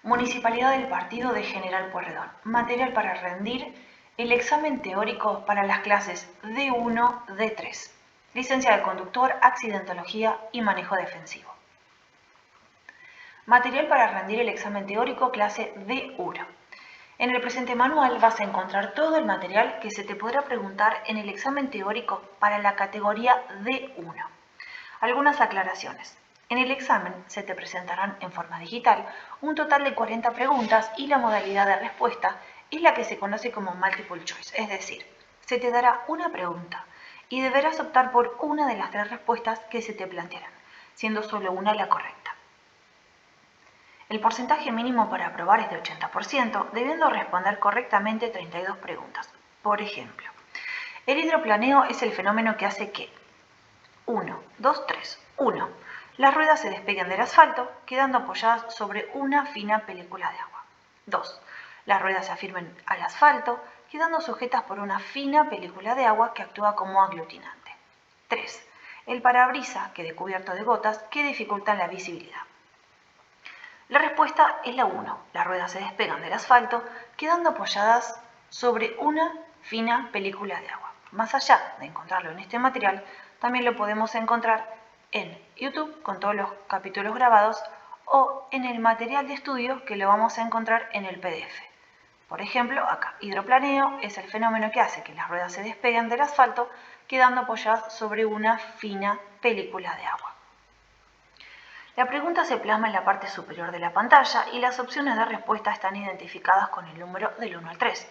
Municipalidad del Partido de General Pueyrredón. Material para rendir el examen teórico para las clases D1, D3. Licencia de conductor, accidentología y manejo defensivo. Material para rendir el examen teórico clase D1. En el presente manual vas a encontrar todo el material que se te podrá preguntar en el examen teórico para la categoría D1. Algunas aclaraciones. En el examen se te presentarán en forma digital un total de 40 preguntas y la modalidad de respuesta es la que se conoce como multiple choice, es decir, se te dará una pregunta y deberás optar por una de las 3 respuestas que se te plantearán, siendo solo una la correcta. El porcentaje mínimo para aprobar es de 80%, debiendo responder correctamente 32 preguntas. Por ejemplo, el hidroplaneo es el fenómeno que hace que 1, 2, 3. 1. Las ruedas se despeguen del asfalto, quedando apoyadas sobre una fina película de agua. 2. Las ruedas se afirmen al asfalto, quedando sujetas por una fina película de agua que actúa como aglutinante. 3. El parabrisas quede cubierto de gotas que dificultan la visibilidad. La respuesta es la 1. Las ruedas se despegan del asfalto, quedando apoyadas sobre una fina película de agua. Más allá de encontrarlo en este material, también lo podemos encontrar en YouTube con todos los capítulos grabados o en el material de estudio que lo vamos a encontrar en el PDF. Por ejemplo, acá, hidroplaneo es el fenómeno que hace que las ruedas se despeguen del asfalto quedando apoyadas sobre una fina película de agua. La pregunta se plasma en la parte superior de la pantalla y las opciones de respuesta están identificadas con el número del 1 al 3.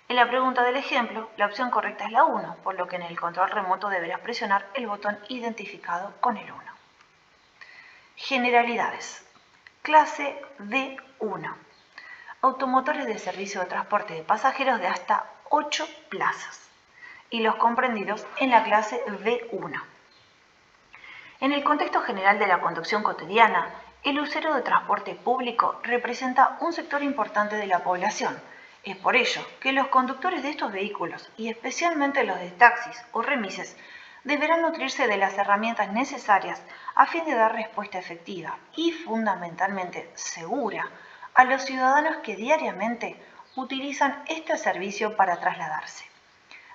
En la pregunta del ejemplo, la opción correcta es la 1, por lo que en el control remoto deberás presionar el botón identificado con el 1. Generalidades. Clase D1. Automotores de servicio de transporte de pasajeros de hasta 8 plazas y los comprendidos en la clase D1. En el contexto general de la conducción cotidiana, el usuario de transporte público representa un sector importante de la población. Es por ello que los conductores de estos vehículos, y especialmente los de taxis o remises, deberán nutrirse de las herramientas necesarias a fin de dar respuesta efectiva y fundamentalmente segura a los ciudadanos que diariamente utilizan este servicio para trasladarse.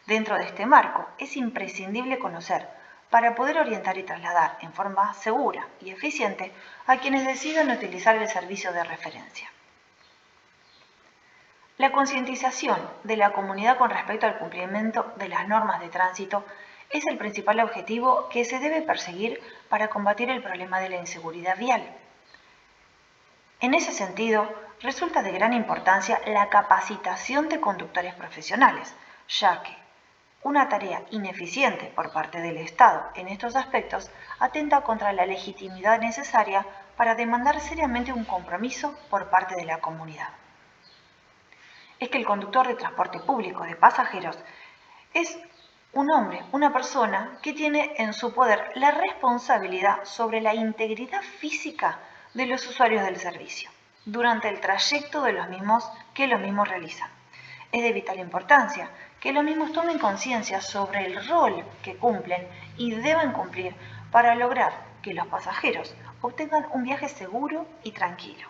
Dentro de este marco, es imprescindible conocer para poder orientar y trasladar en forma segura y eficiente a quienes decidan utilizar el servicio de referencia. La concientización de la comunidad con respecto al cumplimiento de las normas de tránsito es el principal objetivo que se debe perseguir para combatir el problema de la inseguridad vial. En ese sentido, resulta de gran importancia la capacitación de conductores profesionales, ya que una tarea ineficiente por parte del Estado en estos aspectos atenta contra la legitimidad necesaria para demandar seriamente un compromiso por parte de la comunidad. Es que el conductor de transporte público de pasajeros es un hombre, una persona que tiene en su poder la responsabilidad sobre la integridad física de los usuarios del servicio durante el trayecto de los mismos que los mismos realizan. Es de vital importancia que los mismos tomen conciencia sobre el rol que cumplen y deben cumplir para lograr que los pasajeros obtengan un viaje seguro y tranquilo,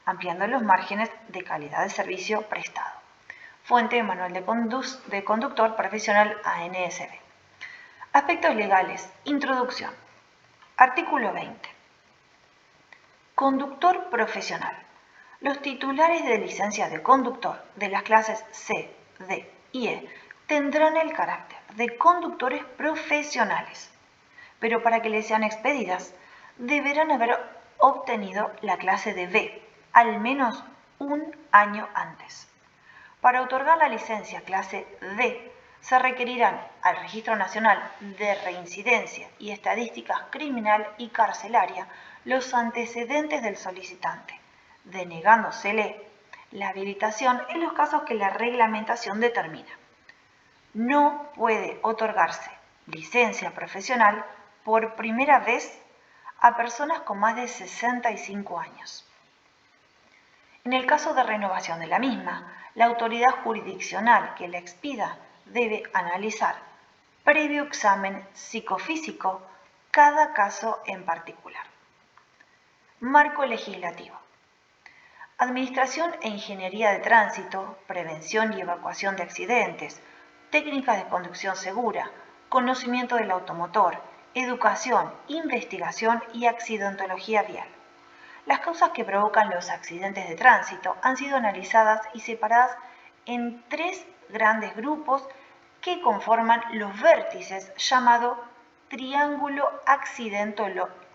ampliando los márgenes de calidad de servicio prestado. Fuente Manual de Conductor Profesional ANSB. Aspectos legales. Introducción. Artículo 20. Conductor profesional. Los titulares de licencia de conductor de las clases C, D y E tendrán el carácter de conductores profesionales, pero para que les sean expedidas, deberán haber obtenido la clase de B al menos un año antes. Para otorgar la licencia clase D, se requerirán al Registro Nacional de Reincidencia y Estadísticas Criminal y Carcelaria los antecedentes del solicitante, denegándosele la habilitación en los casos que la reglamentación determina. No puede otorgarse licencia profesional por primera vez a personas con más de 65 años. En el caso de renovación de la misma, la autoridad jurisdiccional que la expida debe analizar, previo examen psicofísico, cada caso en particular. Marco legislativo. Administración e ingeniería de tránsito, prevención y evacuación de accidentes, técnicas de conducción segura, conocimiento del automotor, educación, investigación y accidentología vial. Las causas que provocan los accidentes de tránsito han sido analizadas y separadas en 3 grandes grupos que conforman los vértices llamado triángulo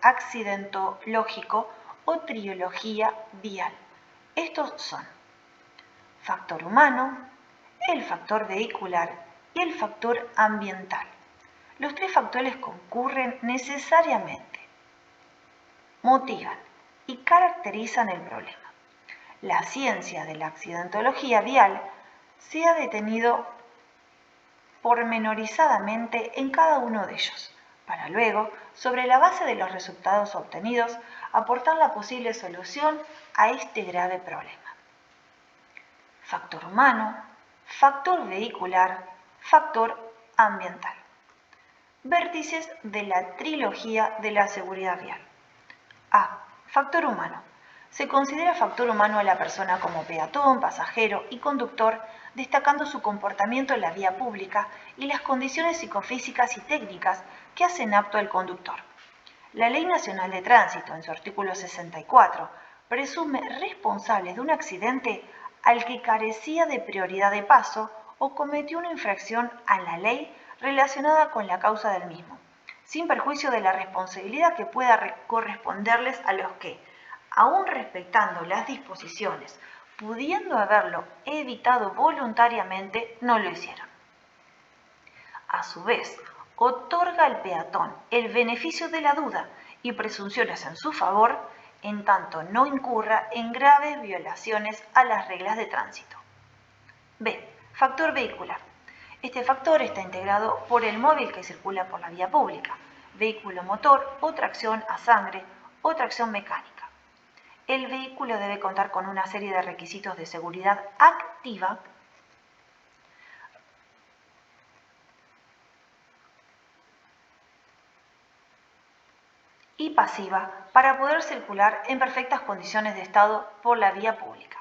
accidentológico o trilogía vial. Estos son factor humano, el factor vehicular y el factor ambiental. Los 3 factores concurren necesariamente, motivan y caracterizan el problema. La ciencia de la accidentología vial se ha detenido pormenorizadamente en cada uno de ellos, para luego, sobre la base de los resultados obtenidos, aportar la posible solución a este grave problema. Factor humano, factor vehicular, factor ambiental. Vértices de la trilogía de la seguridad vial. A. Factor humano. Se considera factor humano a la persona como peatón, pasajero y conductor, destacando su comportamiento en la vía pública y las condiciones psicofísicas y técnicas que hacen apto al conductor. La Ley Nacional de Tránsito, en su artículo 64, presume responsable de un accidente al que carecía de prioridad de paso o cometió una infracción a la ley relacionada con la causa del mismo, sin perjuicio de la responsabilidad que pueda corresponderles a los que, aun respetando las disposiciones, pudiendo haberlo evitado voluntariamente, no lo hicieron. A su vez, otorga al peatón el beneficio de la duda y presunciones en su favor, en tanto no incurra en graves violaciones a las reglas de tránsito. B. Factor vehicular. Este factor está integrado por el móvil que circula por la vía pública, vehículo motor o tracción a sangre o tracción mecánica. El vehículo debe contar con una serie de requisitos de seguridad activa y pasiva para poder circular en perfectas condiciones de estado por la vía pública.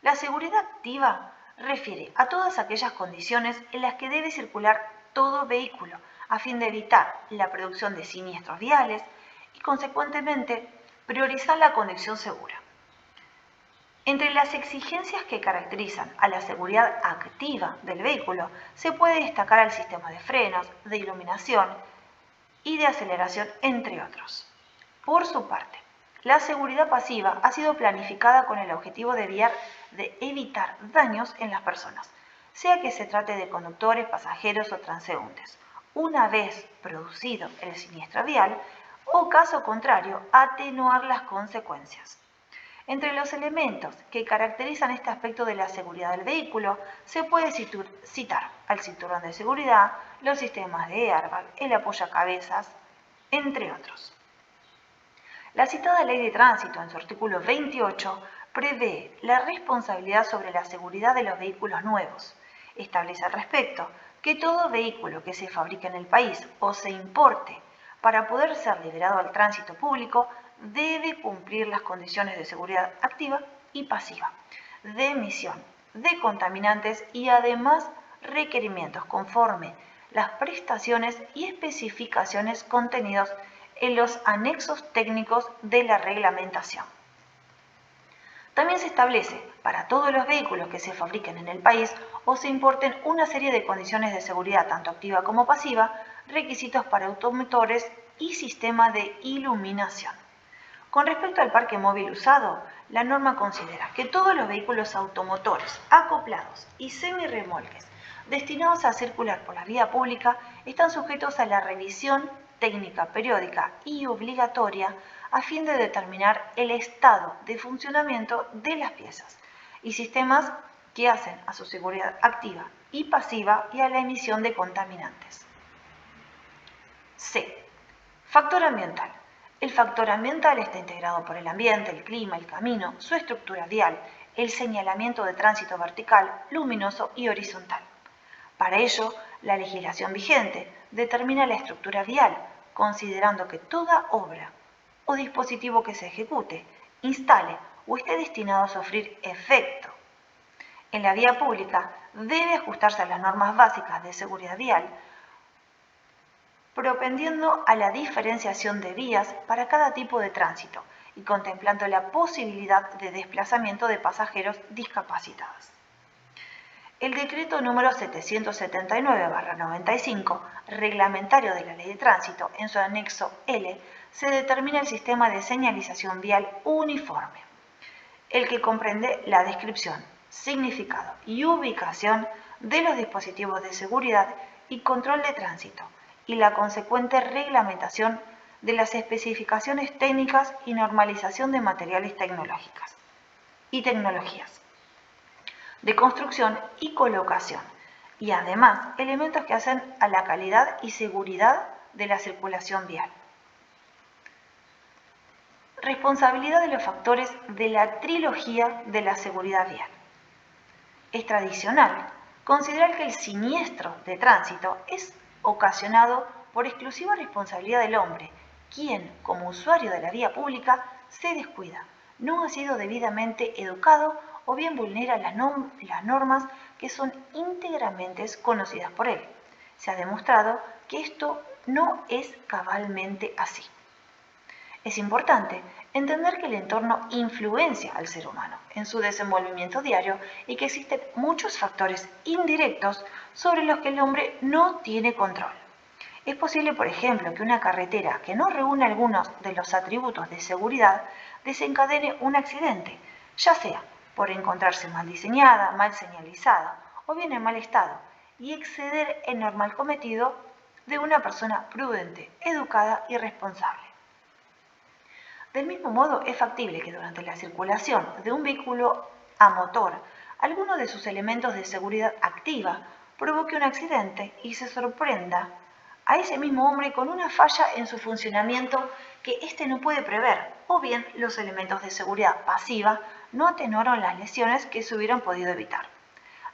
La seguridad activa refiere a todas aquellas condiciones en las que debe circular todo vehículo a fin de evitar la producción de siniestros viales y, consecuentemente, priorizar la conducción segura. Entre las exigencias que caracterizan a la seguridad activa del vehículo se puede destacar el sistema de frenos, de iluminación y de aceleración, entre otros. Por su parte, la seguridad pasiva ha sido planificada con el objetivo de evitar daños en las personas, sea que se trate de conductores, pasajeros o transeúntes, una vez producido el siniestro vial, o caso contrario, atenuar las consecuencias. Entre los elementos que caracterizan este aspecto de la seguridad del vehículo se puede citar al cinturón de seguridad, los sistemas de airbag, el apoyacabezas, entre otros. La citada Ley de Tránsito, en su artículo 28, prevé la responsabilidad sobre la seguridad de los vehículos nuevos. Establece al respecto que todo vehículo que se fabrique en el país o se importe para poder ser liberado al tránsito público debe cumplir las condiciones de seguridad activa y pasiva, de emisión de contaminantes y además requerimientos conforme las prestaciones y especificaciones contenidos en los anexos técnicos de la reglamentación. También se establece para todos los vehículos que se fabriquen en el país o se importen una serie de condiciones de seguridad tanto activa como pasiva, requisitos para automotores y sistema de iluminación. Con respecto al parque móvil usado, la norma considera que todos los vehículos automotores, acoplados y semirremolques destinados a circular por la vía pública están sujetos a la revisión técnica periódica y obligatoria a fin de determinar el estado de funcionamiento de las piezas y sistemas que hacen a su seguridad activa y pasiva y a la emisión de contaminantes. C. Factor ambiental. El factor ambiental está integrado por el ambiente, el clima, el camino, su estructura vial, el señalamiento de tránsito vertical, luminoso y horizontal. Para ello, la legislación vigente determina la estructura vial, considerando que toda obra o dispositivo que se ejecute, instale o esté destinado a sufrir efecto en la vía pública, debe ajustarse a las normas básicas de seguridad vial, propendiendo a la diferenciación de vías para cada tipo de tránsito y contemplando la posibilidad de desplazamiento de pasajeros discapacitados. El decreto número 779/95, reglamentario de la Ley de Tránsito, en su anexo L, se determina el sistema de señalización vial uniforme, el que comprende la descripción, significado y ubicación de los dispositivos de seguridad y control de tránsito y la consecuente reglamentación de las especificaciones técnicas y normalización de materiales tecnológicas y tecnologías de construcción y colocación, y además elementos que hacen a la calidad y seguridad de la circulación vial. Responsabilidad de los factores de la trilogía de la seguridad vial. Es tradicional considerar que el siniestro de tránsito es ocasionado por exclusiva responsabilidad del hombre, quien, como usuario de la vía pública, se descuida, no ha sido debidamente educado o bien vulnera las normas que son íntegramente conocidas por él. Se ha demostrado que esto no es cabalmente así. Es importante entender que el entorno influencia al ser humano en su desenvolvimiento diario y que existen muchos factores indirectos sobre los que el hombre no tiene control. Es posible, por ejemplo, que una carretera que no reúne algunos de los atributos de seguridad desencadene un accidente, ya sea por encontrarse mal diseñada, mal señalizada o bien en mal estado, y exceder el normal cometido de una persona prudente, educada y responsable. Del mismo modo, es factible que durante la circulación de un vehículo a motor, alguno de sus elementos de seguridad activa provoque un accidente y se sorprenda a ese mismo hombre con una falla en su funcionamiento que éste no puede prever, o bien los elementos de seguridad pasiva no atenuaron las lesiones que se hubieran podido evitar.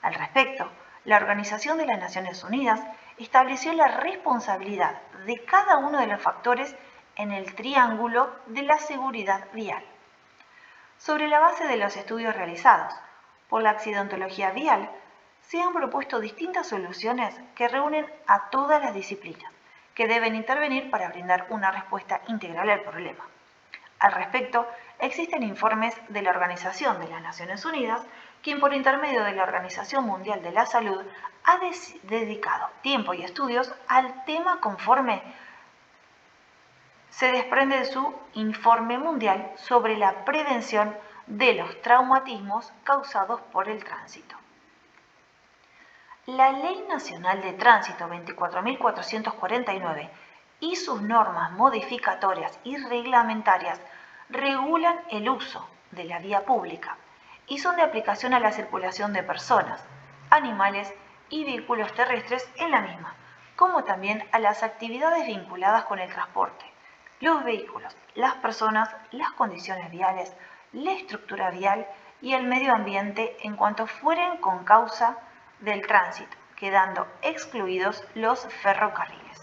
Al respecto, la Organización de las Naciones Unidas estableció la responsabilidad de cada uno de los factores en el triángulo de la seguridad vial. Sobre la base de los estudios realizados por la accidentología vial, se han propuesto distintas soluciones que reúnen a todas las disciplinas que deben intervenir para brindar una respuesta integral al problema. Al respecto, existen informes de la Organización de las Naciones Unidas, quien por intermedio de la Organización Mundial de la Salud ha dedicado tiempo y estudios al tema conforme se desprende de su informe mundial sobre la prevención de los traumatismos causados por el tránsito. La Ley Nacional de Tránsito 24.449 y sus normas modificatorias y reglamentarias regulan el uso de la vía pública y son de aplicación a la circulación de personas, animales y vehículos terrestres en la misma, como también a las actividades vinculadas con el transporte, los vehículos, las personas, las condiciones viales, la estructura vial y el medio ambiente en cuanto fueren con causa del tránsito, quedando excluidos los ferrocarriles.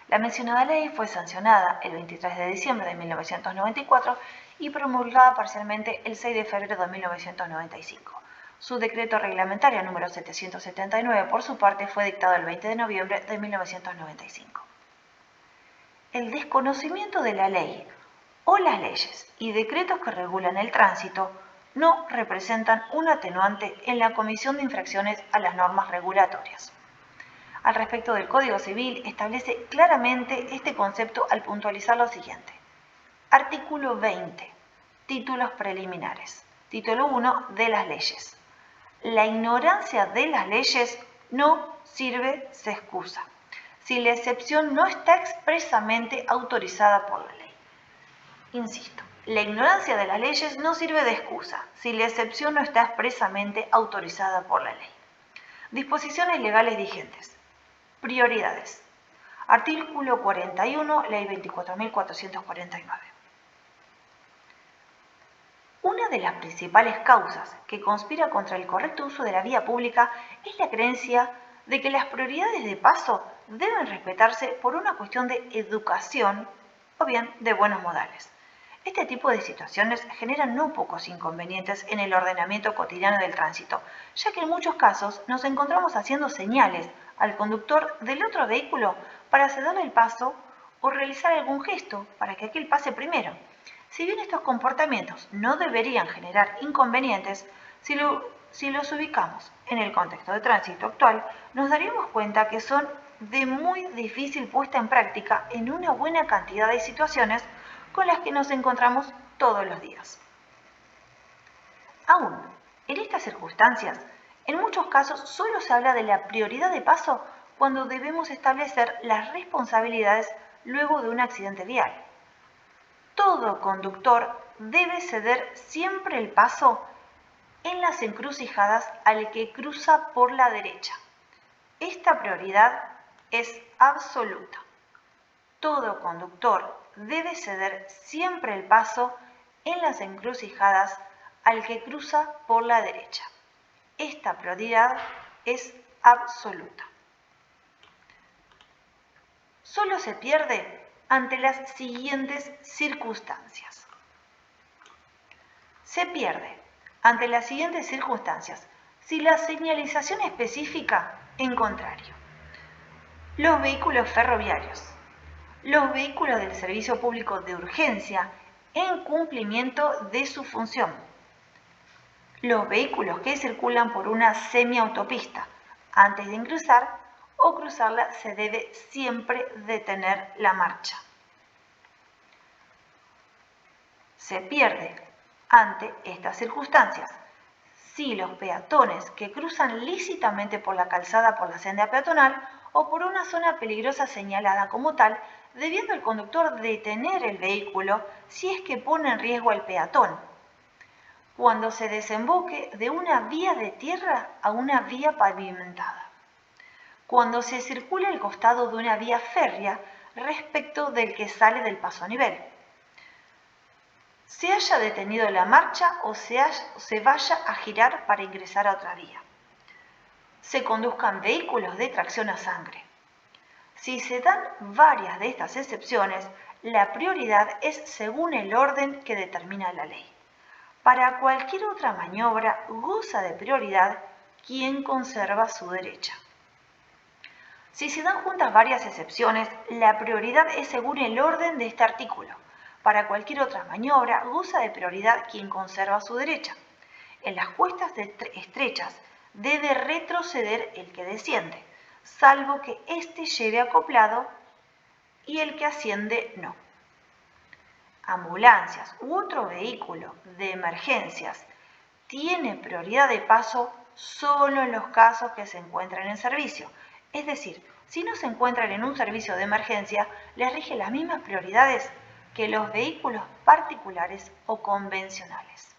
La mencionada ley fue sancionada el 23 de diciembre de 1994 y promulgada parcialmente el 6 de febrero de 1995. Su decreto reglamentario número 779, por su parte, fue dictado el 20 de noviembre de 1995. El desconocimiento de la ley o las leyes y decretos que regulan el tránsito no representan un atenuante en la comisión de infracciones a las normas regulatorias. Al respecto del Código Civil, establece claramente este concepto al puntualizar lo siguiente. Artículo 20. Títulos preliminares. Título 1 de las leyes. La ignorancia de las leyes no sirve de excusa si la excepción no está expresamente autorizada por la ley. Insisto, la ignorancia de las leyes no sirve de excusa si la excepción no está expresamente autorizada por la ley. Disposiciones legales vigentes. Prioridades. Artículo 41, Ley 24.449. Una de las principales causas que conspira contra el correcto uso de la vía pública es la creencia de que las prioridades de paso deben respetarse por una cuestión de educación o bien de buenos modales. Este tipo de situaciones generan no pocos inconvenientes en el ordenamiento cotidiano del tránsito, ya que en muchos casos nos encontramos haciendo señales al conductor del otro vehículo para cederle el paso o realizar algún gesto para que aquel pase primero. Si bien estos comportamientos no deberían generar inconvenientes, si los ubicamos en el contexto de tránsito actual, nos daríamos cuenta que son de muy difícil puesta en práctica en una buena cantidad de situaciones con las que nos encontramos todos los días. Aún, en estas circunstancias, en muchos casos solo se habla de la prioridad de paso cuando debemos establecer las responsabilidades luego de un accidente vial. Todo conductor debe ceder siempre el paso en las encrucijadas al que cruza por la derecha. Esta prioridad es absoluta. Todo conductor debe ceder siempre el paso en las encrucijadas al que cruza por la derecha. Esta prioridad es absoluta. Solo se pierde ante las siguientes circunstancias. Se pierde ante las siguientes circunstancias si la señalización específica en contrario. Los vehículos ferroviarios. Los vehículos del servicio público de urgencia en cumplimiento de su función. Los vehículos que circulan por una semiautopista. Antes de cruzar o cruzarla se debe siempre detener la marcha. Se pierde ante estas circunstancias si los peatones que cruzan lícitamente por la calzada por la senda peatonal o por una zona peligrosa señalada como tal, debiendo el conductor detener el vehículo si es que pone en riesgo al peatón. Cuando se desemboque de una vía de tierra a una vía pavimentada. Cuando se circula al costado de una vía férrea respecto del que sale del paso a nivel. Se haya detenido la marcha o se vaya a girar para ingresar a otra vía. Se conduzcan vehículos de tracción a sangre. Si se dan varias de estas excepciones, la prioridad es según el orden que determina la ley. Para cualquier otra maniobra goza de prioridad quien conserva su derecha. Si se dan juntas varias excepciones, la prioridad es según el orden de este artículo. Para cualquier otra maniobra goza de prioridad quien conserva su derecha. En las cuestas estrechas debe retroceder el que desciende, salvo que éste lleve acoplado y el que asciende no. Ambulancias u otro vehículo de emergencias tiene prioridad de paso solo en los casos que se encuentran en servicio. Es decir, si no se encuentran en un servicio de emergencia, les rige las mismas prioridades que los vehículos particulares o convencionales.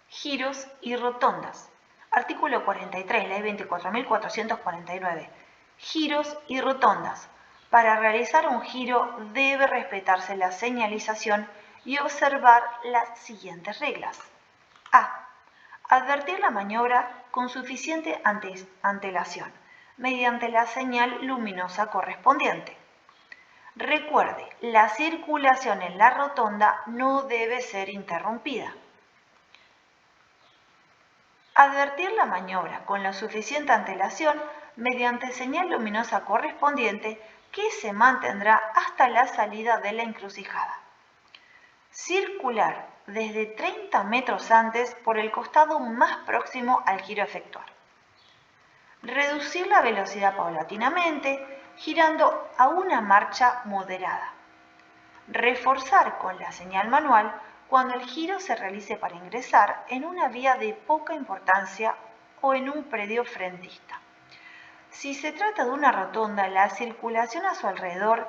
Giros y rotondas. Artículo 43, Ley 24.449. Giros y rotondas. Para realizar un giro debe respetarse la señalización y observar las siguientes reglas. A. Advertir la maniobra con suficiente antelación, mediante la señal luminosa correspondiente. Recuerde, la circulación en la rotonda no debe ser interrumpida. Advertir la maniobra con la suficiente antelación mediante señal luminosa correspondiente que se mantendrá hasta la salida de la encrucijada. Circular desde 30 metros antes por el costado más próximo al giro a efectuar. Reducir la velocidad paulatinamente, girando a una marcha moderada. Reforzar con la señal manual cuando el giro se realice para ingresar en una vía de poca importancia o en un predio frentista. Si se trata de una rotonda, la circulación a su alrededor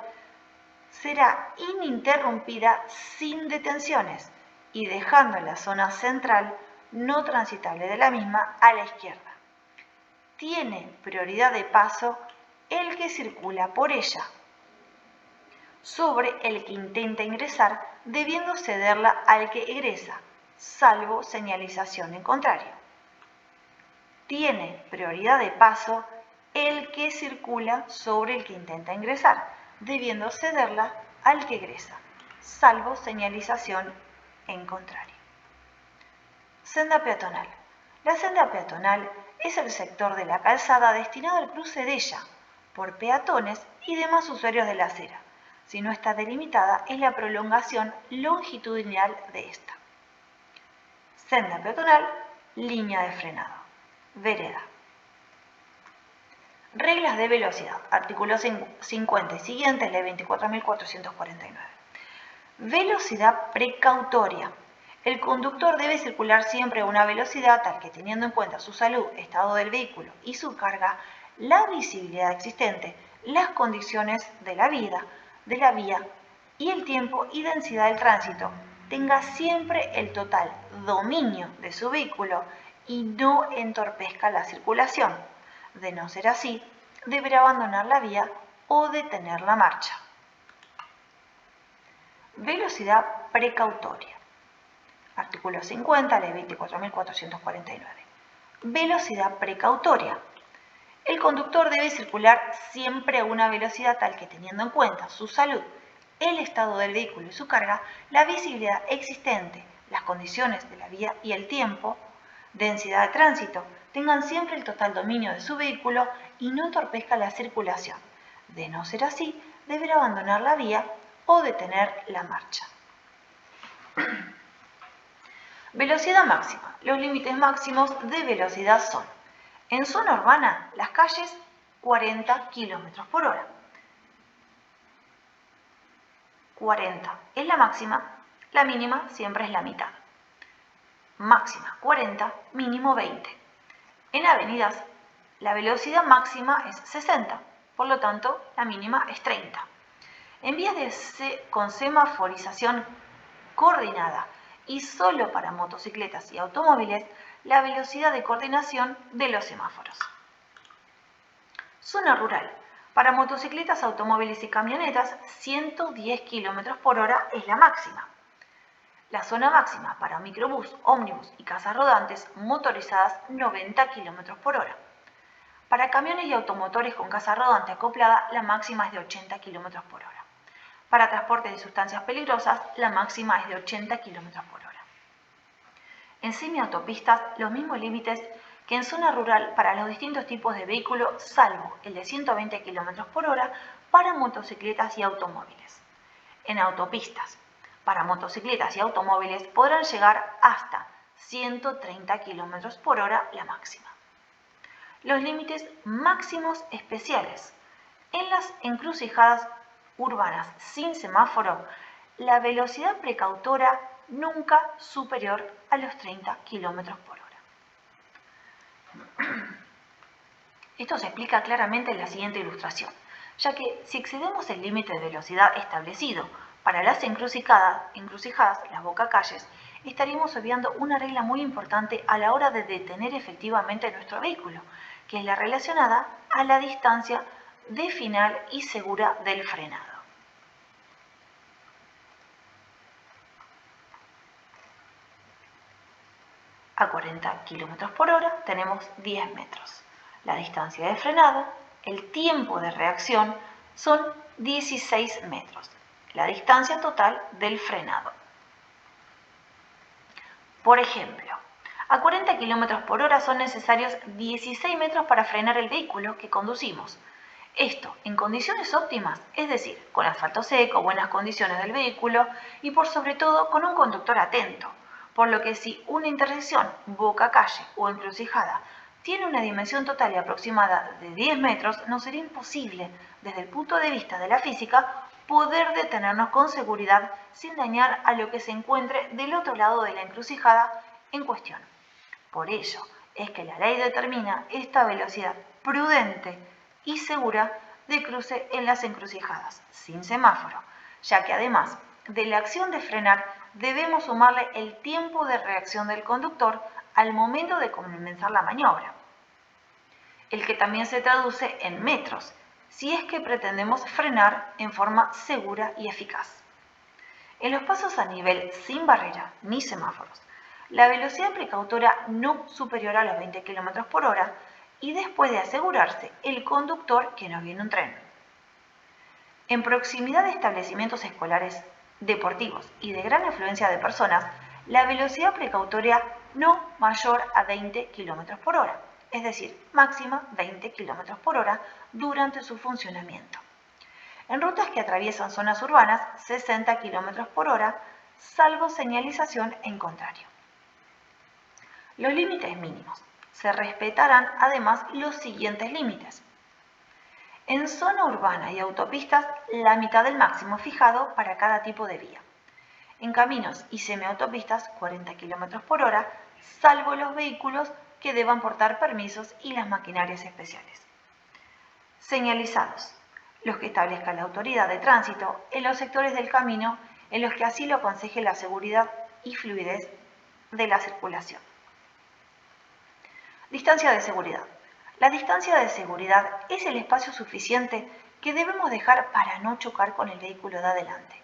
será ininterrumpida sin detenciones y dejando la zona central no transitable de la misma a la izquierda. Tiene prioridad de paso el que circula por ella sobre el que intenta ingresar, debiendo cederla al que egresa, salvo señalización en contrario. Tiene prioridad de paso el que circula sobre el que intenta ingresar, debiendo cederla al que egresa, salvo señalización en contrario. Senda peatonal. La senda peatonal es el sector de la calzada destinado al cruce de ella por peatones y demás usuarios de la acera. Si no está delimitada, es la prolongación longitudinal de esta. Senda peatonal, línea de frenado. Vereda. Reglas de velocidad. Artículo 50 y siguientes, ley 24.449. Velocidad precautoria. El conductor debe circular siempre a una velocidad tal que, teniendo en cuenta su salud, estado del vehículo y su carga, la visibilidad existente, las condiciones de la vía y el tiempo y densidad del tránsito, tenga siempre el total dominio de su vehículo y no entorpezca la circulación. De no ser así, deberá abandonar la vía o detener la marcha. Velocidad precautoria. Artículo 50, ley 24.449. Velocidad precautoria. El conductor debe circular siempre a una velocidad tal que, teniendo en cuenta su salud, el estado del vehículo y su carga, la visibilidad existente, las condiciones de la vía y el tiempo, densidad de tránsito, tengan siempre el total dominio de su vehículo y no entorpezca la circulación. De no ser así, deberá abandonar la vía o detener la marcha. Velocidad máxima. Los límites máximos de velocidad son: en zona urbana, las calles 40 km por hora. 40 es la máxima, la mínima siempre es la mitad. Máxima 40, mínimo 20. En avenidas, la velocidad máxima es 60, por lo tanto, la mínima es 30. En vías con semaforización coordinada y solo para motocicletas y automóviles, la velocidad de coordinación de los semáforos. Zona rural. Para motocicletas, automóviles y camionetas, 110 km por hora es la máxima. La zona máxima para microbús, ómnibus y casas rodantes motorizadas, 90 km por hora. Para camiones y automotores con casa rodante acoplada, la máxima es de 80 km por hora. Para transporte de sustancias peligrosas, la máxima es de 80 km por hora. En semiautopistas, los mismos límites que en zona rural para los distintos tipos de vehículos, salvo el de 120 km por hora para motocicletas y automóviles. En autopistas, para motocicletas y automóviles podrán llegar hasta 130 km por hora la máxima. Los límites máximos especiales. En las encrucijadas urbanas sin semáforo, la velocidad precautora nunca superior a los 30 km por hora. Esto se explica claramente en la siguiente ilustración, ya que si excedemos el límite de velocidad establecido para las encrucijadas, las bocacalles, estaríamos obviando una regla muy importante a la hora de detener efectivamente nuestro vehículo, que es la relacionada a la distancia de final y segura del frenado. A 40 km por hora tenemos 10 metros. La distancia de frenado, el tiempo de reacción son 16 metros. La distancia total del frenado. Por ejemplo, a 40 km por hora son necesarios 16 metros para frenar el vehículo que conducimos. Esto en condiciones óptimas, es decir, con asfalto seco, buenas condiciones del vehículo y por sobre todo con un conductor atento. Por lo que si una intersección, boca calle o encrucijada tiene una dimensión total y aproximada de 10 metros, nos será imposible, desde el punto de vista de la física, poder detenernos con seguridad sin dañar a lo que se encuentre del otro lado de la encrucijada en cuestión. Por ello es que la ley determina esta velocidad prudente y segura de cruce en las encrucijadas, sin semáforo, ya que además de la acción de frenar, debemos sumarle el tiempo de reacción del conductor al momento de comenzar la maniobra, el que también se traduce en metros, si es que pretendemos frenar en forma segura y eficaz. En los pasos a nivel sin barrera ni semáforos, la velocidad precautora no superior a los 20 km por hora y después de asegurarse el conductor que no viene un tren. En proximidad de establecimientos escolares, deportivos y de gran afluencia de personas, la velocidad precautoria no mayor a 20 km por hora, es decir, máxima 20 km por hora durante su funcionamiento. En rutas que atraviesan zonas urbanas, 60 km por hora, salvo señalización en contrario. Los límites mínimos. Se respetarán además los siguientes límites. En zona urbana y autopistas, la mitad del máximo fijado para cada tipo de vía. En caminos y semiautopistas, 40 km por hora, salvo los vehículos que deban portar permisos y las maquinarias especiales. Señalizados. Los que establezca la autoridad de tránsito en los sectores del camino en los que así lo aconseje la seguridad y fluidez de la circulación. Distancia de seguridad. La distancia de seguridad es el espacio suficiente que debemos dejar para no chocar con el vehículo de adelante.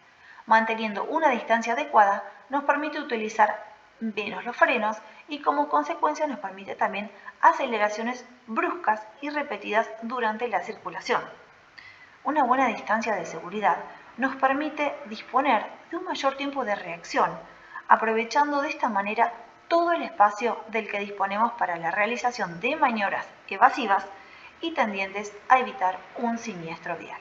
Manteniendo una distancia adecuada nos permite utilizar menos los frenos y como consecuencia nos permite también aceleraciones bruscas y repetidas durante la circulación. Una buena distancia de seguridad nos permite disponer de un mayor tiempo de reacción, aprovechando de esta manera todo el espacio del que disponemos para la realización de maniobras evasivas y tendientes a evitar un siniestro vial.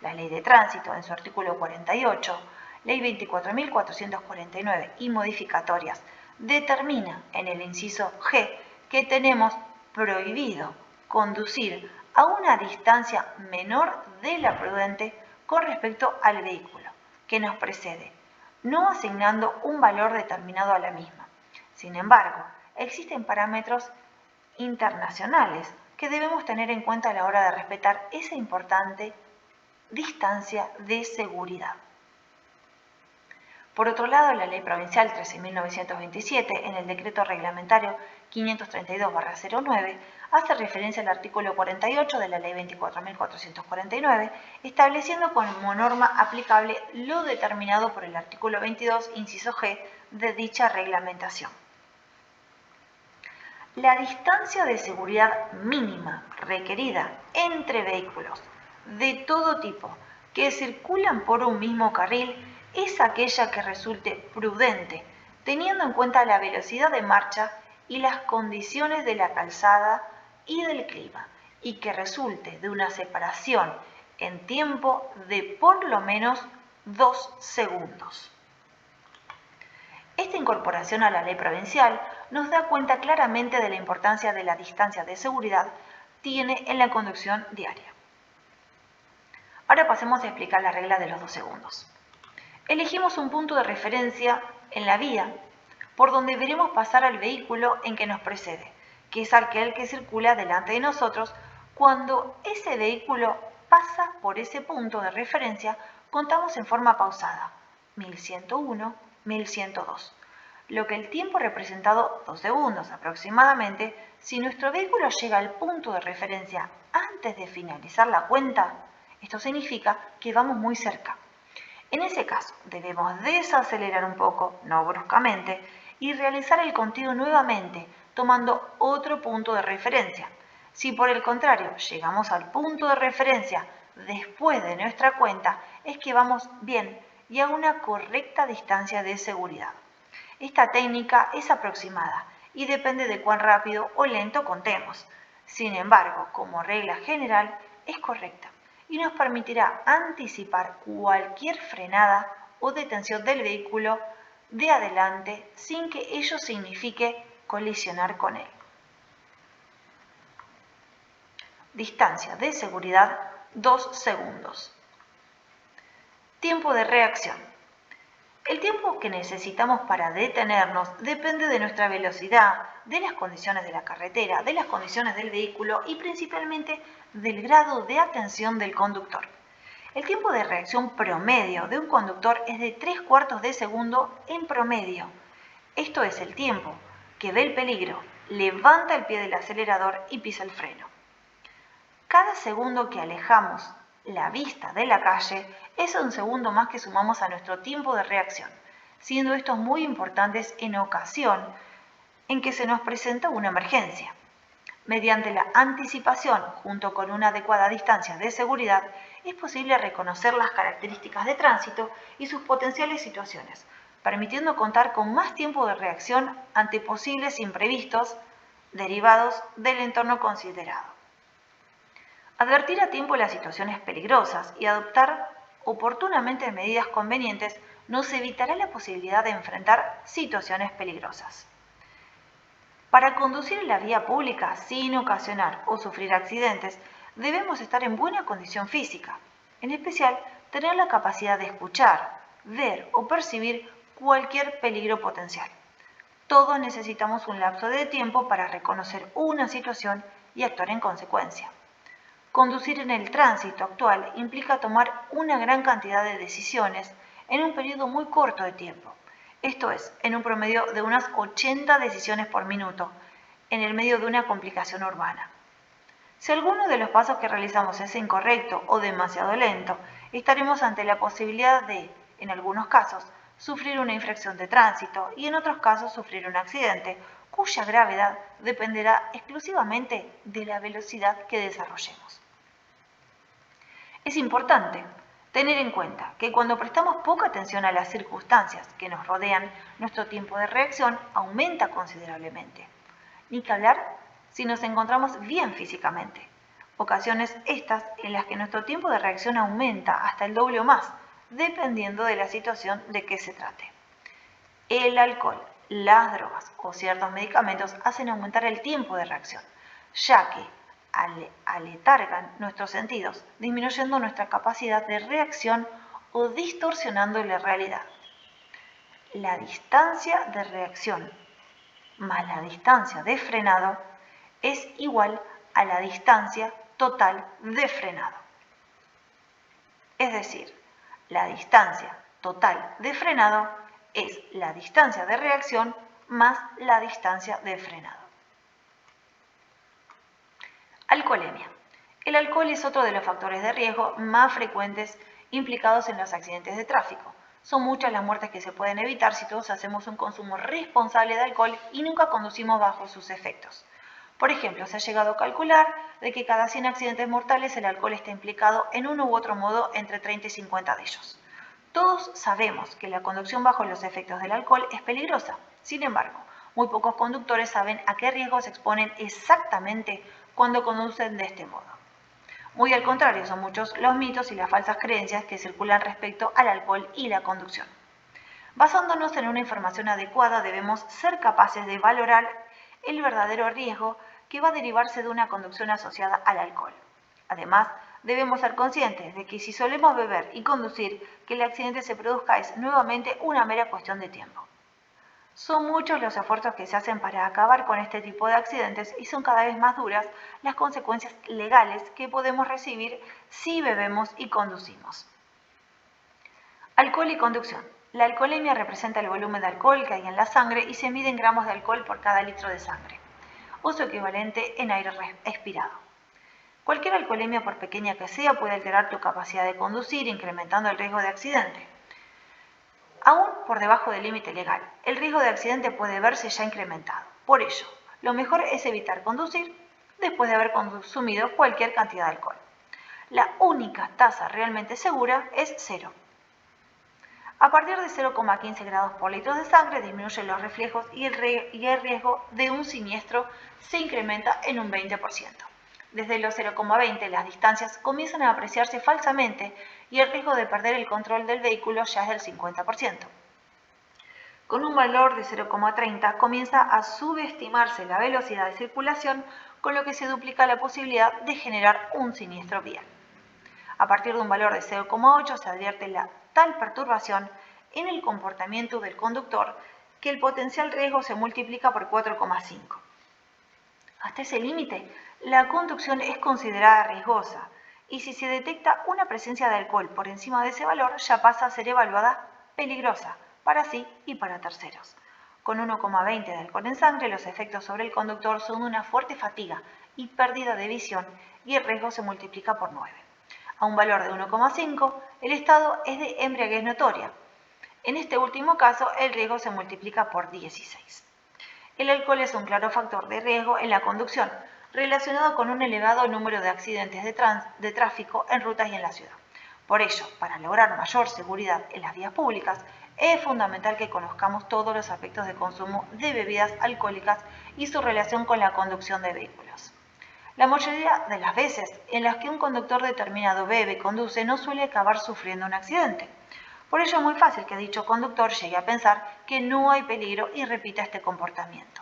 La Ley de Tránsito, en su artículo 48, Ley 24.449 y modificatorias, determina en el inciso G que tenemos prohibido conducir a una distancia menor de la prudente con respecto al vehículo que nos precede, no asignando un valor determinado a la misma. Sin embargo, existen parámetros internacionales que debemos tener en cuenta a la hora de respetar esa importante distancia de seguridad. Por otro lado, la Ley Provincial 13.927, en el Decreto Reglamentario 532/09, hace referencia al artículo 48 de la Ley 24.449, estableciendo como norma aplicable lo determinado por el artículo 22, inciso G, de dicha reglamentación. La distancia de seguridad mínima requerida entre vehículos de todo tipo que circulan por un mismo carril es aquella que resulte prudente, teniendo en cuenta la velocidad de marcha y las condiciones de la calzada y del clima, y que resulte de una separación en tiempo de por lo menos 2 segundos. Esta incorporación a la ley provincial nos da cuenta claramente de la importancia de la distancia de seguridad tiene en la conducción diaria. Ahora pasemos a explicar la regla de los 2 segundos. Elegimos un punto de referencia en la vía por donde veremos pasar al vehículo en que nos precede, que es aquel que circula delante de nosotros. Cuando ese vehículo pasa por ese punto de referencia, contamos en forma pausada, 1101, 1102, lo que el tiempo representado 2 segundos aproximadamente. Si nuestro vehículo llega al punto de referencia antes de finalizar la cuenta, esto significa que vamos muy cerca. En ese caso, debemos desacelerar un poco, no bruscamente, y realizar el conteo nuevamente, tomando otro punto de referencia. Si por el contrario llegamos al punto de referencia después de nuestra cuenta, es que vamos bien y a una correcta distancia de seguridad. Esta técnica es aproximada y depende de cuán rápido o lento contemos. Sin embargo, como regla general, es correcta y nos permitirá anticipar cualquier frenada o detención del vehículo de adelante sin que ello signifique colisionar con él. Distancia de seguridad 2 segundos. Tiempo de reacción. El tiempo que necesitamos para detenernos depende de nuestra velocidad, de las condiciones de la carretera, de las condiciones del vehículo y principalmente del grado de atención del conductor. El tiempo de reacción promedio de un conductor es de 3/4 de segundo en promedio. Esto es el tiempo que ve el peligro, levanta el pie del acelerador y pisa el freno. Cada segundo que alejamos la vista de la calle es un segundo más que sumamos a nuestro tiempo de reacción, siendo estos muy importantes en ocasión en que se nos presenta una emergencia. Mediante la anticipación, junto con una adecuada distancia de seguridad, es posible reconocer las características de tránsito y sus potenciales situaciones, permitiendo contar con más tiempo de reacción ante posibles imprevistos derivados del entorno considerado. Advertir a tiempo las situaciones peligrosas y adoptar oportunamente medidas convenientes nos evitará la posibilidad de enfrentar situaciones peligrosas. Para conducir en la vía pública sin ocasionar o sufrir accidentes, debemos estar en buena condición física, en especial tener la capacidad de escuchar, ver o percibir cualquier peligro potencial. Todos necesitamos un lapso de tiempo para reconocer una situación y actuar en consecuencia. Conducir en el tránsito actual implica tomar una gran cantidad de decisiones en un periodo muy corto de tiempo. Esto es, en un promedio de unas 80 decisiones por minuto, en el medio de una complicación urbana. Si alguno de los pasos que realizamos es incorrecto o demasiado lento, estaremos ante la posibilidad de, en algunos casos, sufrir una infracción de tránsito y en otros casos sufrir un accidente, cuya gravedad dependerá exclusivamente de la velocidad que desarrollemos. Es importante tener en cuenta que cuando prestamos poca atención a las circunstancias que nos rodean, nuestro tiempo de reacción aumenta considerablemente. Ni que hablar si nos encontramos bien físicamente. Ocasiones estas en las que nuestro tiempo de reacción aumenta hasta el doble o más, dependiendo de la situación de que se trate. El alcohol, las drogas o ciertos medicamentos hacen aumentar el tiempo de reacción, ya que aletargan nuestros sentidos, disminuyendo nuestra capacidad de reacción o distorsionando la realidad. La distancia de reacción más la distancia de frenado es igual a la distancia total de frenado. Es decir, la distancia total de frenado es la distancia de reacción más la distancia de frenado. Alcoholemia. El alcohol es otro de los factores de riesgo más frecuentes implicados en los accidentes de tráfico. Son muchas las muertes que se pueden evitar si todos hacemos un consumo responsable de alcohol y nunca conducimos bajo sus efectos. Por ejemplo, se ha llegado a calcular de que cada 100 accidentes mortales el alcohol está implicado en uno u otro modo entre 30 y 50 de ellos. Todos sabemos que la conducción bajo los efectos del alcohol es peligrosa. Sin embargo, muy pocos conductores saben a qué riesgos se exponen exactamente cuando conducen de este modo. Muy al contrario, son muchos los mitos y las falsas creencias que circulan respecto al alcohol y la conducción. Basándonos en una información adecuada, debemos ser capaces de valorar el verdadero riesgo que va a derivarse de una conducción asociada al alcohol. Además, debemos ser conscientes de que si solemos beber y conducir, que el accidente se produzca es nuevamente una mera cuestión de tiempo. Son muchos los esfuerzos que se hacen para acabar con este tipo de accidentes y son cada vez más duras las consecuencias legales que podemos recibir si bebemos y conducimos. Alcohol y conducción. La alcoholemia representa el volumen de alcohol que hay en la sangre y se mide en gramos de alcohol por cada litro de sangre, o su equivalente en aire expirado. Cualquier alcoholemia, por pequeña que sea, puede alterar tu capacidad de conducir, incrementando el riesgo de accidente. Aún por debajo del límite legal, el riesgo de accidente puede verse ya incrementado. Por ello, lo mejor es evitar conducir después de haber consumido cualquier cantidad de alcohol. La única tasa realmente segura es 0. A partir de 0,15 grados por litro de sangre disminuyen los reflejos y el riesgo de un siniestro se incrementa en un 20%. Desde los 0,20 las distancias comienzan a apreciarse falsamente y el riesgo de perder el control del vehículo ya es del 50%. Con un valor de 0,30 comienza a subestimarse la velocidad de circulación, con lo que se duplica la posibilidad de generar un siniestro vial. A partir de un valor de 0,8 se advierte la tal perturbación en el comportamiento del conductor que el potencial riesgo se multiplica por 4,5. Hasta ese límite, la conducción es considerada riesgosa y si se detecta una presencia de alcohol por encima de ese valor, ya pasa a ser evaluada peligrosa para sí y para terceros. Con 1,20 de alcohol en sangre, los efectos sobre el conductor son una fuerte fatiga y pérdida de visión y el riesgo se multiplica por 9. A un valor de 1,5, el estado es de embriaguez notoria. En este último caso, el riesgo se multiplica por 16. El alcohol es un claro factor de riesgo en la conducción. relacionado con un elevado número de accidentes de tráfico en rutas y en la ciudad. Por ello, para lograr mayor seguridad en las vías públicas, es fundamental que conozcamos todos los aspectos de consumo de bebidas alcohólicas y su relación con la conducción de vehículos. La mayoría de las veces en las que un conductor determinado bebe y conduce no suele acabar sufriendo un accidente. Por ello es muy fácil que dicho conductor llegue a pensar que no hay peligro y repita este comportamiento.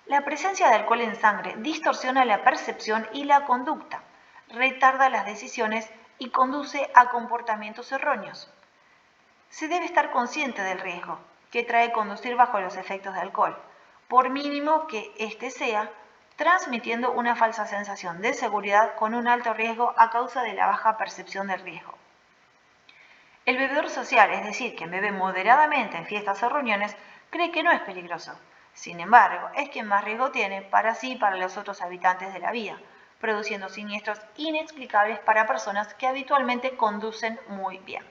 La presencia de alcohol en sangre distorsiona la percepción y la conducta, retarda las decisiones y conduce a comportamientos erróneos. Se debe estar consciente del riesgo que trae conducir bajo los efectos de alcohol, por mínimo que éste sea, transmitiendo una falsa sensación de seguridad con un alto riesgo a causa de la baja percepción del riesgo. El bebedor social, es decir, quien bebe moderadamente en fiestas o reuniones, cree que no es peligroso. Sin embargo, es quien más riesgo tiene para sí y para los otros habitantes de la vía, produciendo siniestros inexplicables para personas que habitualmente conducen muy bien.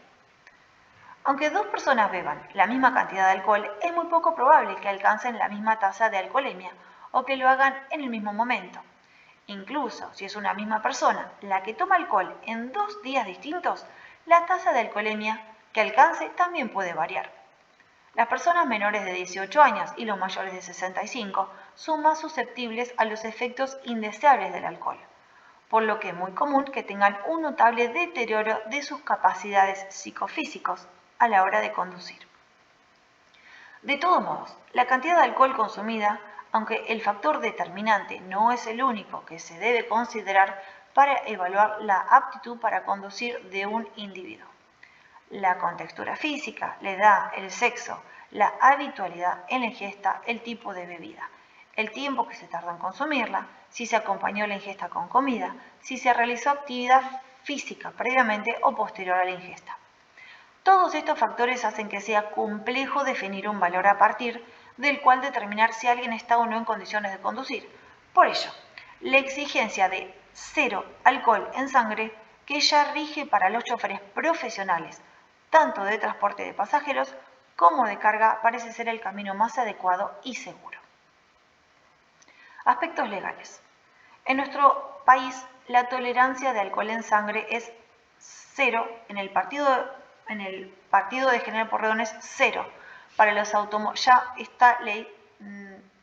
Aunque dos personas beban la misma cantidad de alcohol, es muy poco probable que alcancen la misma tasa de alcoholemia o que lo hagan en el mismo momento. Incluso si es una misma persona la que toma alcohol en 2 días distintos, la tasa de alcoholemia que alcance también puede variar. Las personas menores de 18 años y los mayores de 65 son más susceptibles a los efectos indeseables del alcohol, por lo que es muy común que tengan un notable deterioro de sus capacidades psicofísicos a la hora de conducir. De todos modos, la cantidad de alcohol consumida, aunque el factor determinante no es el único que se debe considerar para evaluar la aptitud para conducir de un individuo. La contextura física, la edad, el sexo, la habitualidad en la ingesta, el tipo de bebida, el tiempo que se tarda en consumirla, si se acompañó la ingesta con comida, si se realizó actividad física previamente o posterior a la ingesta. Todos estos factores hacen que sea complejo definir un valor a partir del cual determinar si alguien está o no en condiciones de conducir. Por ello, la exigencia de 0 alcohol en sangre que ya rige para los choferes profesionales, tanto de transporte de pasajeros como de carga, parece ser el camino más adecuado y seguro. Aspectos legales. En nuestro país, la tolerancia de alcohol en sangre es 0, en el partido de General Porredón es 0. Para los automóviles, ya esta ley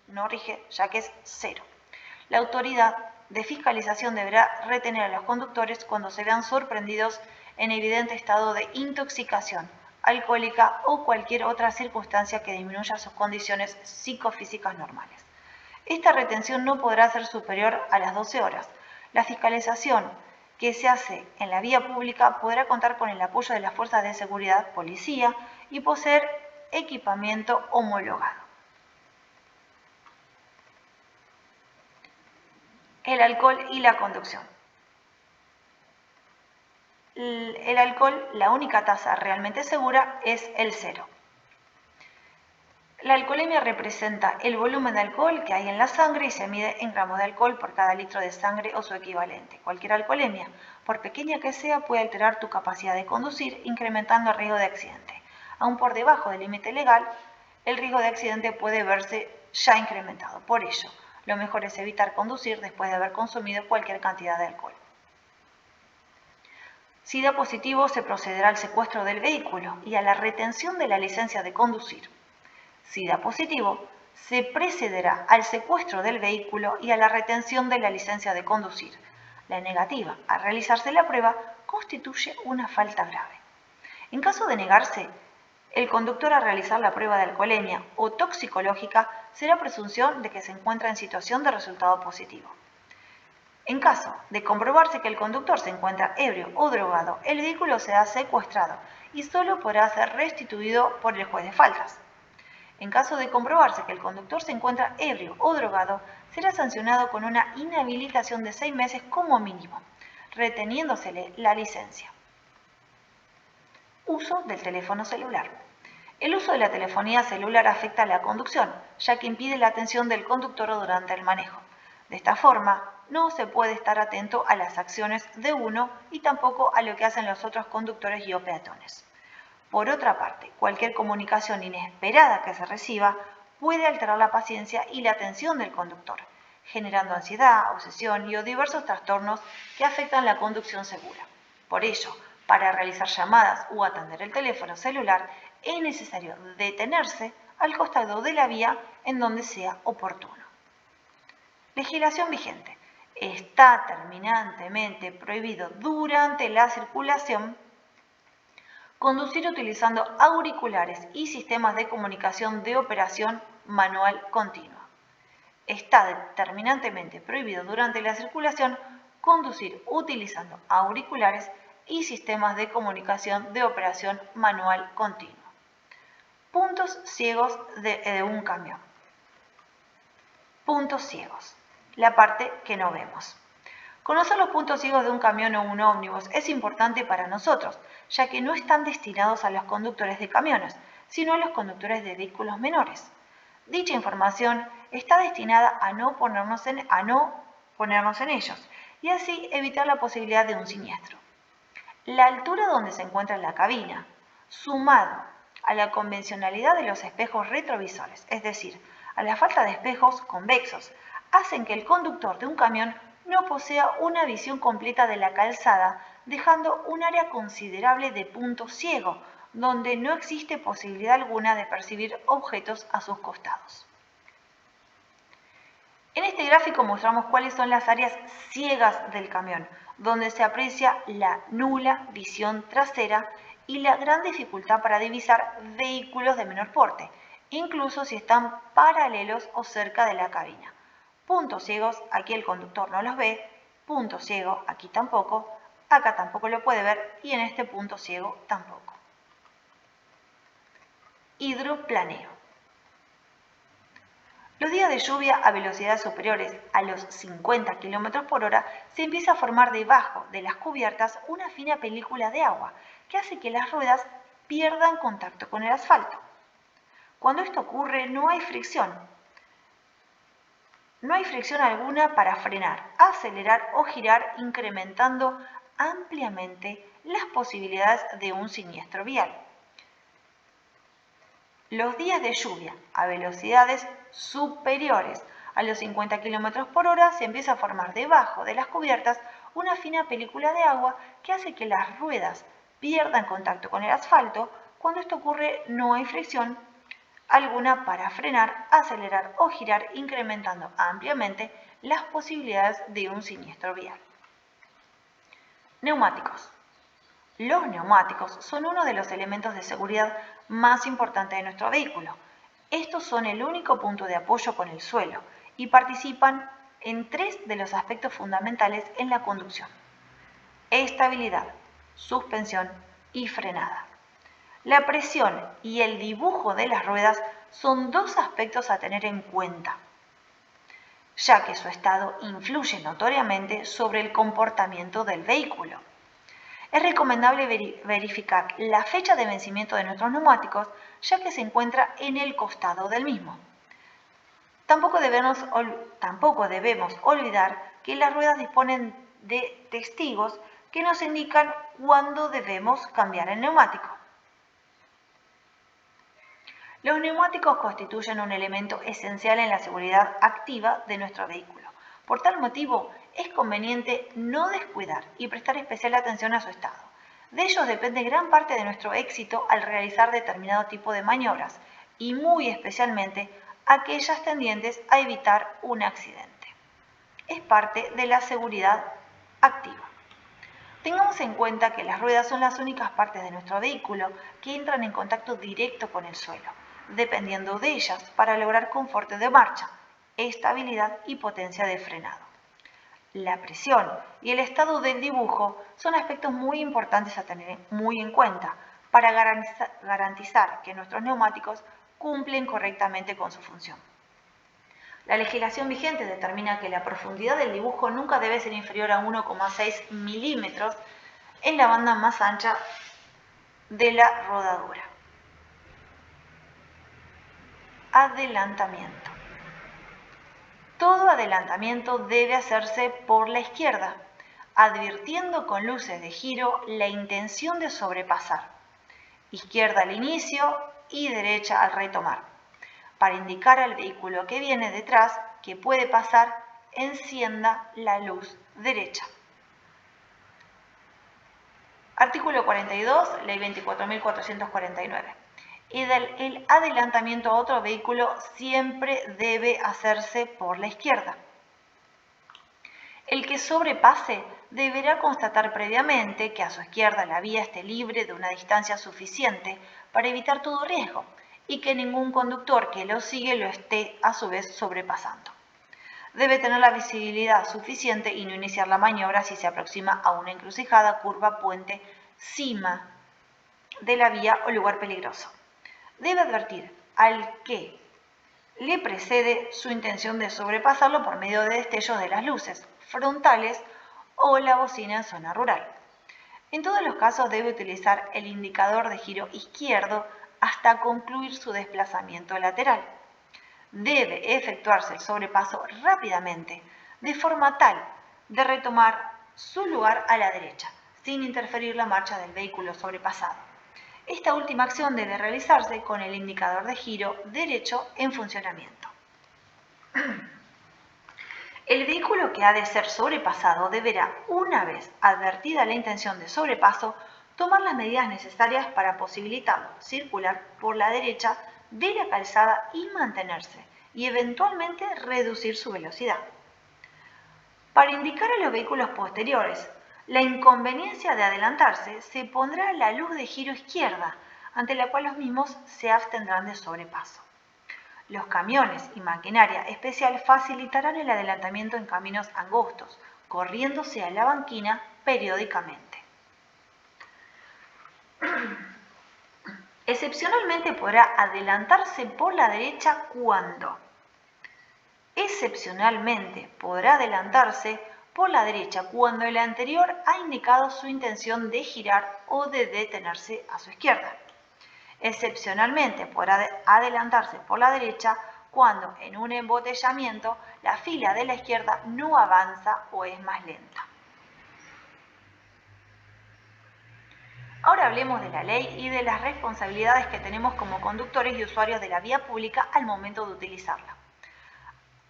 no rige, ya que es 0. La autoridad de fiscalización deberá retener a los conductores cuando se vean sorprendidos en evidente estado de intoxicación alcohólica o cualquier otra circunstancia que disminuya sus condiciones psicofísicas normales. Esta retención no podrá ser superior a las 12 horas. La fiscalización que se hace en la vía pública podrá contar con el apoyo de las fuerzas de seguridad, policía y poseer equipamiento homologado. El alcohol y la conducción. El alcohol, la única tasa realmente segura es el 0. La alcoholemia representa el volumen de alcohol que hay en la sangre y se mide en gramos de alcohol por cada litro de sangre o su equivalente. Cualquier alcoholemia, por pequeña que sea, puede alterar tu capacidad de conducir, incrementando el riesgo de accidente. Aún por debajo del límite legal, el riesgo de accidente puede verse ya incrementado. Por ello, lo mejor es evitar conducir después de haber consumido cualquier cantidad de alcohol. Si da positivo, se procederá al secuestro del vehículo y a la retención de la licencia de conducir. Si da positivo, se procederá al secuestro del vehículo y a la retención de la licencia de conducir. La negativa a realizarse la prueba constituye una falta grave. En caso de negarse el conductor a realizar la prueba de alcoholemia o toxicológica, será presunción de que se encuentra en situación de resultado positivo. En caso de comprobarse que el conductor se encuentra ebrio o drogado, el vehículo será secuestrado y solo podrá ser restituido por el juez de faltas. En caso de comprobarse que el conductor se encuentra ebrio o drogado, será sancionado con una inhabilitación de 6 meses como mínimo, reteniéndosele la licencia. Uso del teléfono celular. El uso de la telefonía celular afecta a la conducción, ya que impide la atención del conductor durante el manejo. De esta forma, no se puede estar atento a las acciones de uno y tampoco a lo que hacen los otros conductores y o peatones. Por otra parte, cualquier comunicación inesperada que se reciba puede alterar la paciencia y la atención del conductor, generando ansiedad, obsesión y o diversos trastornos que afectan la conducción segura. Por ello, para realizar llamadas o atender el teléfono celular, es necesario detenerse al costado de la vía en donde sea oportuno. Legislación vigente. Está terminantemente prohibido durante la circulación conducir utilizando auriculares y sistemas de comunicación de operación manual continua. Está terminantemente prohibido durante la circulación conducir utilizando auriculares y sistemas de comunicación de operación manual continua. Puntos ciegos de un camión. Puntos ciegos. La parte que no vemos. Conocer los puntos ciegos de un camión o un ómnibus es importante para nosotros, ya que no están destinados a los conductores de camiones, sino a los conductores de vehículos menores. Dicha información está destinada a no ponernos en ellos y así evitar la posibilidad de un siniestro. La altura donde se encuentra la cabina, sumado a la convencionalidad de los espejos retrovisores, es decir, a la falta de espejos convexos, hacen que el conductor de un camión no posea una visión completa de la calzada, dejando un área considerable de punto ciego, donde no existe posibilidad alguna de percibir objetos a sus costados. En este gráfico mostramos cuáles son las áreas ciegas del camión, donde se aprecia la nula visión trasera y la gran dificultad para divisar vehículos de menor porte, incluso si están paralelos o cerca de la cabina. Puntos ciegos, aquí el conductor no los ve, punto ciego, aquí tampoco, acá tampoco lo puede ver y en este punto ciego tampoco. Hidroplaneo. Los días de lluvia a velocidades superiores a los 50 km por hora se empieza a formar debajo de las cubiertas una fina película de agua que hace que las ruedas pierdan contacto con el asfalto. Cuando esto ocurre no hay fricción. No hay fricción alguna para frenar, acelerar o girar, incrementando ampliamente las posibilidades de un siniestro vial. Los días de lluvia a velocidades superiores a los 50 km por hora se empieza a formar debajo de las cubiertas una fina película de agua que hace que las ruedas pierdan contacto con el asfalto. Cuando esto ocurre no hay fricción alguna para frenar, acelerar o girar, incrementando ampliamente las posibilidades de un siniestro vial. Neumáticos. Los neumáticos son uno de los elementos de seguridad más importantes de nuestro vehículo. Estos son el único punto de apoyo con el suelo y participan en 3 de los aspectos fundamentales en la conducción: estabilidad, suspensión y frenada. La presión y el dibujo de las ruedas son 2 aspectos a tener en cuenta, ya que su estado influye notoriamente sobre el comportamiento del vehículo. Es recomendable verificar la fecha de vencimiento de nuestros neumáticos, ya que se encuentra en el costado del mismo. Tampoco debemos olvidar que las ruedas disponen de testigos que nos indican cuándo debemos cambiar el neumático. Los neumáticos constituyen un elemento esencial en la seguridad activa de nuestro vehículo. Por tal motivo, es conveniente no descuidar y prestar especial atención a su estado. De ellos depende gran parte de nuestro éxito al realizar determinado tipo de maniobras y muy especialmente aquellas tendientes a evitar un accidente. Es parte de la seguridad activa. Tengamos en cuenta que las ruedas son las únicas partes de nuestro vehículo que entran en contacto directo con el suelo, dependiendo de ellas para lograr confort de marcha, estabilidad y potencia de frenado. La presión y el estado del dibujo son aspectos muy importantes a tener muy en cuenta para garantizar que nuestros neumáticos cumplen correctamente con su función. La legislación vigente determina que la profundidad del dibujo nunca debe ser inferior a 1,6 milímetros en la banda más ancha de la rodadura. Adelantamiento. Todo adelantamiento debe hacerse por la izquierda, advirtiendo con luces de giro la intención de sobrepasar. Izquierda al inicio y derecha al retomar, para indicar al vehículo que viene detrás que puede pasar encienda la luz derecha. Artículo 42, Ley 24.449. El adelantamiento a otro vehículo siempre debe hacerse por la izquierda. El que sobrepase deberá constatar previamente que a su izquierda la vía esté libre de una distancia suficiente para evitar todo riesgo y que ningún conductor que lo sigue lo esté a su vez sobrepasando. Debe tener la visibilidad suficiente y no iniciar la maniobra si se aproxima a una encrucijada, curva, puente, cima de la vía o lugar peligroso. Debe advertir al que le precede su intención de sobrepasarlo por medio de destellos de las luces frontales o la bocina en zona rural. En todos los casos debe utilizar el indicador de giro izquierdo hasta concluir su desplazamiento lateral. Debe efectuarse el sobrepaso rápidamente, de forma tal de retomar su lugar a la derecha, sin interferir la marcha del vehículo sobrepasado. Esta última acción debe realizarse con el indicador de giro derecho en funcionamiento. El vehículo que ha de ser sobrepasado deberá, una vez advertida la intención de sobrepaso, tomar las medidas necesarias para posibilitarlo circular por la derecha de la calzada y mantenerse, y eventualmente reducir su velocidad. Para indicar a los vehículos posteriores la inconveniencia de adelantarse, se pondrá la luz de giro izquierda, ante la cual los mismos se abstendrán de sobrepaso. Los camiones y maquinaria especial facilitarán el adelantamiento en caminos angostos, corriéndose a la banquina periódicamente. Excepcionalmente podrá adelantarse por la derecha cuando. Excepcionalmente podrá adelantarse por la derecha cuando el anterior ha indicado su intención de girar o de detenerse a su izquierda. Excepcionalmente podrá adelantarse por la derecha cuando en un embotellamiento la fila de la izquierda no avanza o es más lenta. Ahora hablemos de la ley y de las responsabilidades que tenemos como conductores y usuarios de la vía pública al momento de utilizarla.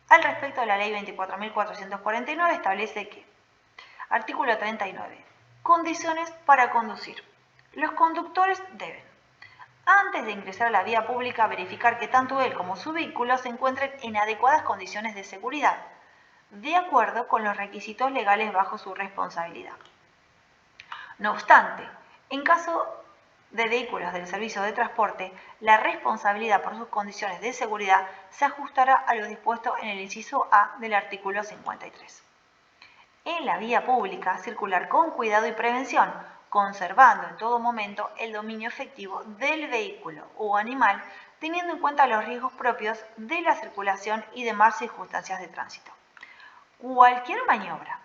Al respecto de la ley 24.449 establece que, artículo 39, condiciones para conducir. Los conductores deben, antes de ingresar a la vía pública, verificar que tanto él como su vehículo se encuentren en adecuadas condiciones de seguridad, de acuerdo con los requisitos legales bajo su responsabilidad. No obstante, en caso de vehículos del servicio de transporte, la responsabilidad por sus condiciones de seguridad se ajustará a lo dispuesto en el inciso A del artículo 53. En la vía pública, circular con cuidado y prevención, conservando en todo momento el dominio efectivo del vehículo o animal, teniendo en cuenta los riesgos propios de la circulación y demás circunstancias de tránsito. Cualquier maniobra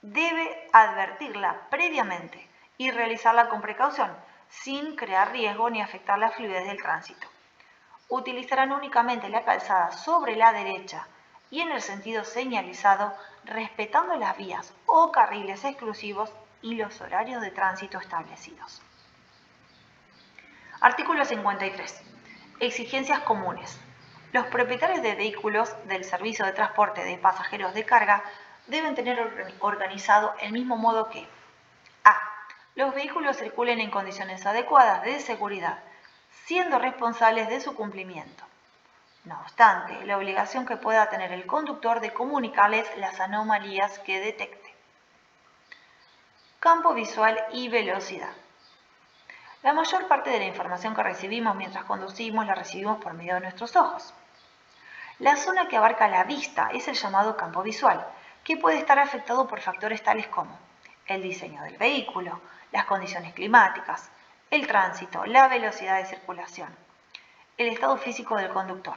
debe advertirla previamente y realizarla con precaución, sin crear riesgo ni afectar la fluidez del tránsito. Utilizarán únicamente la calzada sobre la derecha y en el sentido señalizado, respetando las vías o carriles exclusivos y los horarios de tránsito establecidos. Artículo 53. Exigencias comunes. Los propietarios de vehículos del servicio de transporte de pasajeros de carga deben tener organizado el mismo modo que a. Los vehículos circulen en condiciones adecuadas de seguridad, siendo responsables de su cumplimiento. No obstante, la obligación que pueda tener el conductor de comunicarles las anomalías que detecte. Campo visual y velocidad. La mayor parte de la información que recibimos mientras conducimos la recibimos por medio de nuestros ojos. La zona que abarca la vista es el llamado campo visual, que puede estar afectado por factores tales como el diseño del vehículo, las condiciones climáticas, el tránsito, la velocidad de circulación, el estado físico del conductor.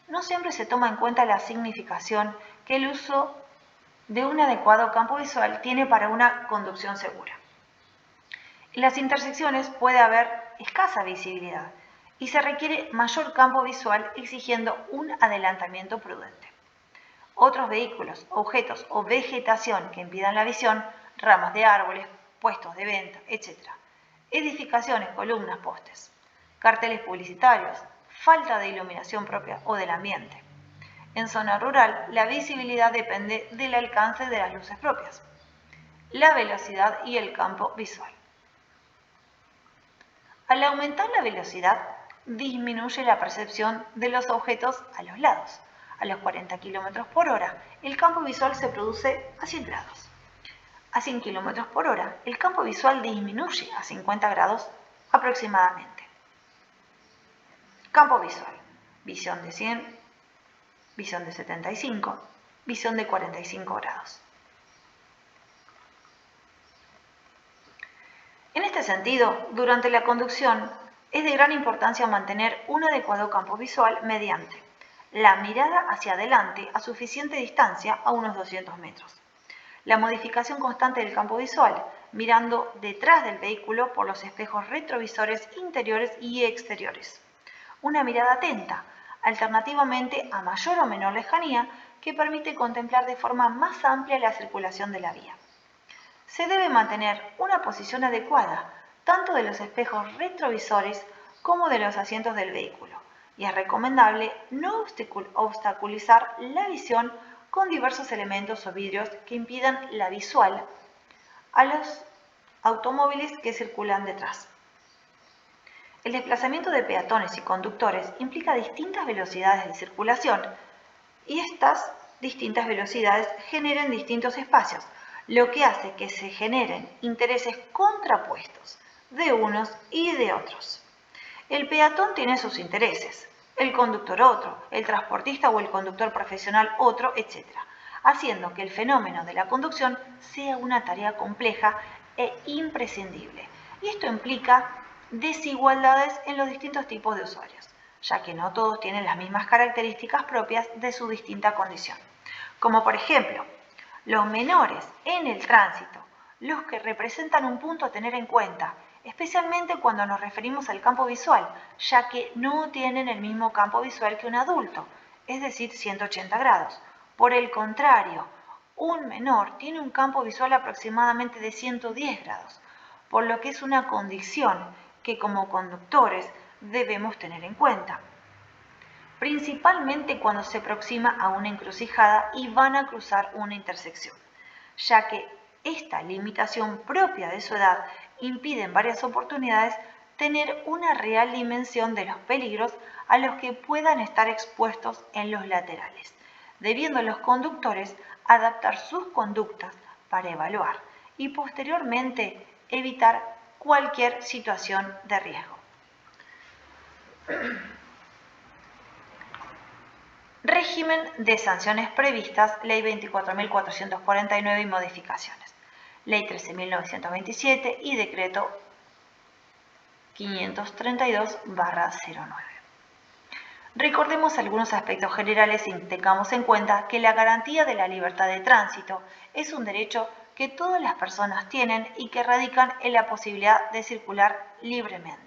No siempre se toma en cuenta la significación que el uso de un adecuado campo visual tiene para una conducción segura. En las intersecciones puede haber escasa visibilidad y se requiere mayor campo visual exigiendo un adelantamiento prudente. Otros vehículos, objetos o vegetación que impidan la visión, ramas de árboles, puestos de venta, etc. Edificaciones, columnas, postes, carteles publicitarios, falta de iluminación propia o del ambiente. En zona rural, la visibilidad depende del alcance de las luces propias, la velocidad y el campo visual. Al aumentar la velocidad, disminuye la percepción de los objetos a los lados. A los 40 km por hora, el campo visual se produce a 100 grados. A 100 km por hora, el campo visual disminuye a 50 grados aproximadamente. Campo visual: visión de 100, visión de 75, visión de 45 grados. En este sentido, durante la conducción es de gran importancia mantener un adecuado campo visual mediante la mirada hacia adelante a suficiente distancia, a unos 200 metros. La modificación constante del campo visual, mirando detrás del vehículo por los espejos retrovisores interiores y exteriores. Una mirada atenta, alternativamente a mayor o menor lejanía, que permite contemplar de forma más amplia la circulación de la vía. Se debe mantener una posición adecuada, tanto de los espejos retrovisores como de los asientos del vehículo, y es recomendable no obstaculizar la visión con diversos elementos o vidrios que impidan la visual a los automóviles que circulan detrás. El desplazamiento de peatones y conductores implica distintas velocidades de circulación y estas distintas velocidades generan distintos espacios, lo que hace que se generen intereses contrapuestos de unos y de otros. El peatón tiene sus intereses, el conductor otro, el transportista o el conductor profesional otro, etc., haciendo que el fenómeno de la conducción sea una tarea compleja e imprescindible. Y esto implica desigualdades en los distintos tipos de usuarios, ya que no todos tienen las mismas características propias de su distinta condición. Como por ejemplo, los menores en el tránsito, los que representan un punto a tener en cuenta, especialmente cuando nos referimos al campo visual, ya que no tienen el mismo campo visual que un adulto, es decir, 180 grados. Por el contrario, un menor tiene un campo visual aproximadamente de 110 grados, por lo que es una condición que como conductores debemos tener en cuenta, principalmente cuando se aproxima a una encrucijada y van a cruzar una intersección, ya que esta limitación propia de su edad impide en varias oportunidades tener una real dimensión de los peligros a los que puedan estar expuestos en los laterales, debiendo los conductores adaptar sus conductas para evaluar y posteriormente evitar cualquier situación de riesgo. Régimen de sanciones previstas, Ley 24.449 y modificaciones, Ley 13.927 y Decreto 532/09. Recordemos algunos aspectos generales y tengamos en cuenta que la garantía de la libertad de tránsito es un derecho que todas las personas tienen y que radican en la posibilidad de circular libremente.